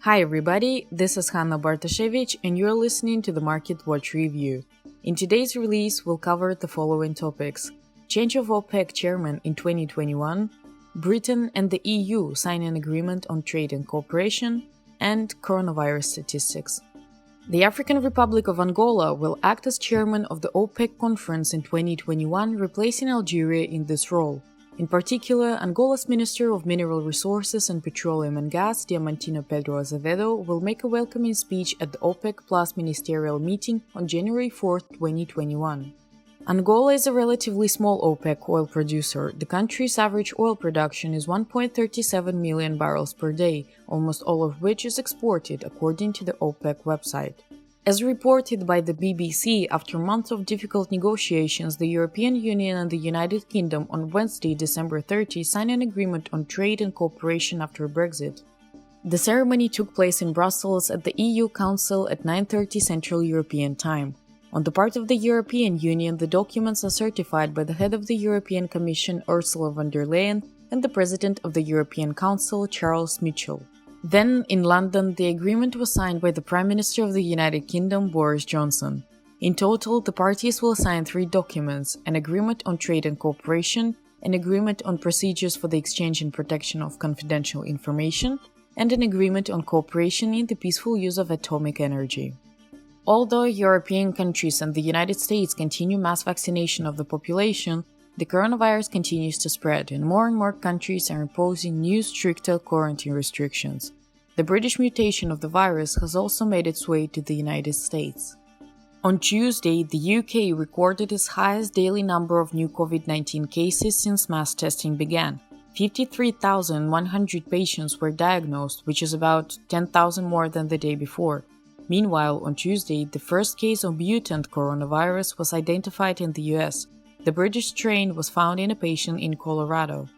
Hi everybody, this is Hanna Bartoshevich and you're listening to the Market Watch Review. In today's release, we'll cover the following topics: change of OPEC chairman in 2021, Britain and the EU sign an agreement on trade and cooperation, and coronavirus statistics. The African Republic of Angola will act as chairman of the OPEC conference in 2021, replacing Algeria in this role. In particular, Angola's Minister of Mineral Resources and Petroleum and Gas, Diamantino Pedro Azevedo, will make a welcoming speech at the OPEC Plus ministerial meeting on January 4, 2021. Angola is a relatively small OPEC oil producer. The country's average oil production is 1.37 million barrels per day, almost all of which is exported, according to the OPEC website. As reported by the BBC, after months of difficult negotiations, the European Union and the United Kingdom on Wednesday, December 30, signed an agreement on trade and cooperation after Brexit. The ceremony took place in Brussels at the EU Council at 9:30 Central European Time. On the part of the European Union, the documents are certified by the head of the European Commission, Ursula von der Leyen, and the President of the European Council, Charles Michel. Then, in London, the agreement was signed by the Prime Minister of the United Kingdom, Boris Johnson. In total, the parties will sign 3 documents: an agreement on trade and cooperation, an agreement on procedures for the exchange and protection of confidential information, and an agreement on cooperation in the peaceful use of atomic energy. Although European countries and the United States continue mass vaccination of the population, the coronavirus continues to spread, and more countries are imposing new stricter quarantine restrictions. The British mutation of the virus has also made its way to the United States. On Tuesday, the UK recorded its highest daily number of new COVID-19 cases since mass testing began. 53,100 patients were diagnosed, which is about 10,000 more than the day before. Meanwhile, on Tuesday, the first case of mutant coronavirus was identified in the US. The British strain was found in a patient in Colorado.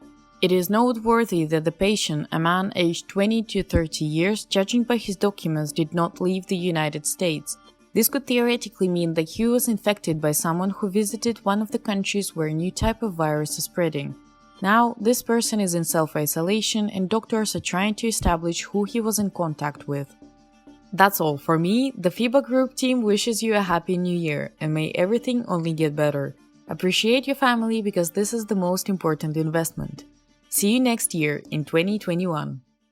It is noteworthy that the patient, a man aged 20 to 30 years, judging by his documents, did not leave the United States. This could theoretically mean that he was infected by someone who visited one of the countries where a new type of virus is spreading. Now, this person is in self-isolation and doctors are trying to establish who he was in contact with. That's all for me. The FIBO Group team wishes you a happy new year and may everything only get better. Appreciate your family because this is the most important investment. See you next year in 2021.